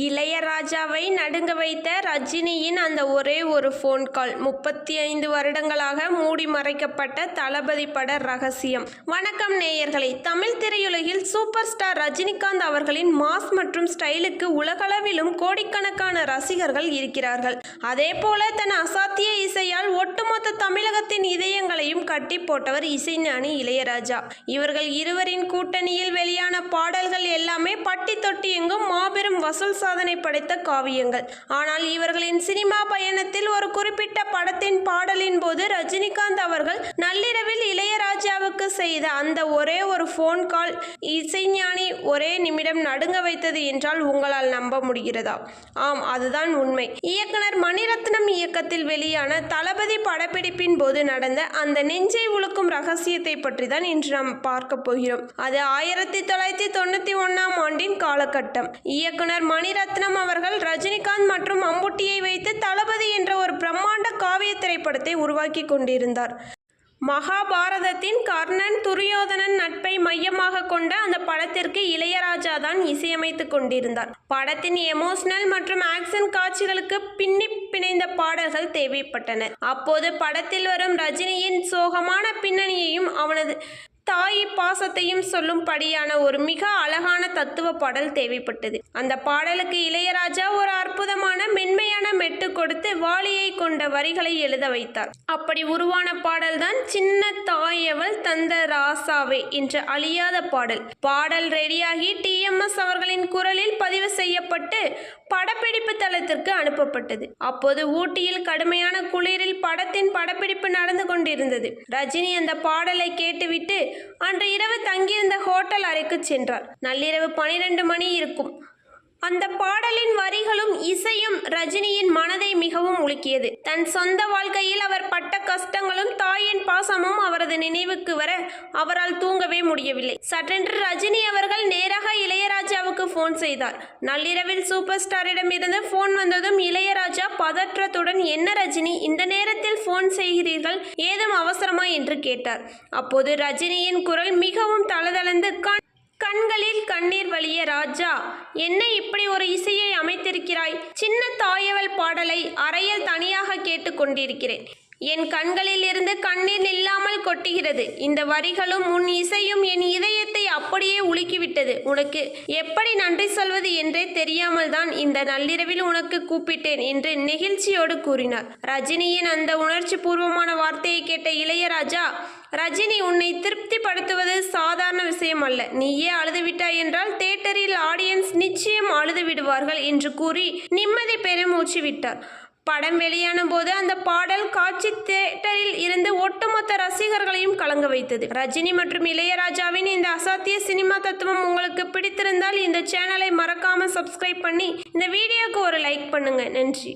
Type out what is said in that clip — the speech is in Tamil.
இளையராஜாவை நடுங்க வைத்த ரஜினியின் அந்த ஒரே ஒரு ஃபோன் கால். 35 வருடங்களாக மூடி மறைக்கப்பட்ட தளபதி பட ரகசியம். வணக்கம் நேயர்களே. தமிழ் திரையுலகில் சூப்பர் ஸ்டார் ரஜினிகாந்த் அவர்களின் மாஸ் மற்றும் ஸ்டைலுக்கு உலகளவிலும் கோடிக்கணக்கான ரசிகர்கள் இருக்கிறார்கள். அதேபோல தன் அசாத்திய இசையால் ஒட்டுமொத்த தமிழகத்தின் இதயங்களையும் கட்டி போட்டவர் இசைஞானி இளையராஜா. இவர்கள் இருவரின் கூட்டணியில் வெளியான பாடல்கள் எல்லாமே பட்டி தொட்டி எங்கும் மாபெரும் வசூல் சாதனை படைத்த காவியங்கள். ஆனால் இவர்களின் சினிமா பயணத்தில் ஒரு குறிப்பிட்ட படத்தின் பாடலின் போது ரஜினிகாந்த் அவர்கள் நள்ளிரவில் இளையராஜாவுக்கு செய்த அந்த ஒரே ஒரு போன் கால் இசைஞானி ஒரே நிமிடம் நடுங்க வைத்தது என்றால் உங்களால் நம்ப முடிகிறதா? ஆம், அதுதான் உண்மை. இயக்குனர் மணிரத்னம் இயக்கத்தில் வெளியான தளபதி படப்பிடிப்பின் போது நடந்த அந்த நெஞ்சை உலுக்கும் ரகசியத்தை பற்றி தான் இன்று நாம் பார்க்க போகிறோம். அது 1991 ஆண்டின் காலகட்டம். இயக்குனர் மணிரத்னம் அவர்கள் ரஜினிகாந்த் மற்றும் மம்முட்டியை வைத்து தளபதி என்ற ஒரு பிரம்மாண்ட காவிய திரைப்படத்தை உருவாக்கி கொண்டிருந்தார். மகாபாரதத்தின் கர்ணன் துரியோதனன் நட்பை மையமாக கொண்ட அந்த படத்திற்கு இளையராஜா தான் இசையமைத்து கொண்டிருந்தார். படத்தின் எமோஷனல் மற்றும் ஆக்ஷன் காட்சிகளுக்கு பின்னி பிணைந்த பாடல்கள் தேவைப்பட்டன. அப்போது படத்தில் வரும் ரஜினியின் சோகமான பின்னணியையும் அவனது தாய் பாசத்தையும் சொல்லும்படியான ஒரு மிக அழகான தத்துவ பாடல் தேவைப்பட்டது. அந்த பாடலுக்கு இளையராஜா ஒரு அற்புதமான மென்மையான மெட்டு கொடுத்து வாளியை கொண்ட வரிகளை எழுத வைத்தார். அப்படி உருவான பாடல்தான் சின்ன தாயவள் தந்த ராசாவே என்ற அழியாத பாடல். பாடல் ரெடியாகி TMS அவர்களின் குரலில் பதிவு செய்யப்பட்டு படப்பிடிப்பு தளத்திற்கு அனுப்பப்பட்டது. அப்போது ஊட்டியில் கடுமையான குளிரில் படத்தின் படப்பிடிப்பு நடந்து கொண்டிருந்தது. ரஜினி அந்த பாடலை கேட்டுவிட்டு அன்று இரவு தங்கியிருந்த ஹோட்டல் அறைக்கு சென்றார். நள்ளிரவு 12 மணி இருக்கும். அந்த பாடலின் வரிகளும் இசையும் ரஜினியின் மனதை மிகவும் உலுக்கியது. தன் சொந்த வாழ்க்கையில் அவர் பட்ட கஷ்டங்களும் தாயின் பாசமும் அவரது நினைவுக்கு வர அவரால் தூங்கவே முடியவில்லை. சற்றென்று ரஜினி அவர்கள் நேராக இளையராஜாவுக்கு போன் செய்தார். நள்ளிரவில் சூப்பர் ஸ்டாரிடம் இருந்து போன் வந்ததும் இளையராஜா பதற்றத்துடன், என்ன ரஜினி, இந்த நேரத்தில் போன் செய்கிறீர்கள், ஏதும் அவசரமா என்று கேட்டார். அப்போது ரஜினியின் குரல் மிகவும் தளதளந்து கண்களில் கண்ணீர் வழிய, ராஜா, என்ன இப்படி ஒரு இசையை அமைத்திருக்கிறாய்? சின்ன தாயவள் பாடலை அறையில் தனியாக கேட்டு கொண்டிருக்கிறேன். என் கண்களில் இருந்து கண்ணீர் இல்லாமல் கொட்டுகிறது. இந்த வரிகளும் உன் இசையும் என் இதயத்தை அப்படியே உலுக்கிவிட்டது. உனக்கு எப்படி நன்றி சொல்வது என்றே தெரியாமல் தான் இந்த நள்ளிரவில் உனக்கு கூப்பிட்டேன் என்று நெகிழ்ச்சியோடு கூறினார். ரஜினியின் அந்த உணர்ச்சி பூர்வமான வார்த்தையை கேட்ட இளையராஜா, ரஜினி, உன்னை திருப்திப்படுத்துவது சாதாரண விஷயம் அல்ல. நீயே அழுதுவிட்டாய் என்றால் தியேட்டரில் ஆடியன்ஸ் நிச்சயம் அழுது விடுவார்கள் என்று கூறி நிம்மதி பெருமூச்சு விட்டார். படம் வெளியான போது அந்த பாடல் காட்சி தியேட்டரில் இருந்து ஒட்டுமொத்த ரசிகர்களையும் கலங்க வைத்தது. ரஜினி மற்றும் இளையராஜாவின் இந்த அசாத்திய சினிமா தத்துவம் உங்களுக்கு பிடித்திருந்தால் இந்த சேனலை மறக்காம சப்ஸ்கிரைப் பண்ணி இந்த வீடியோக்கு ஒரு லைக் பண்ணுங்க. நன்றி.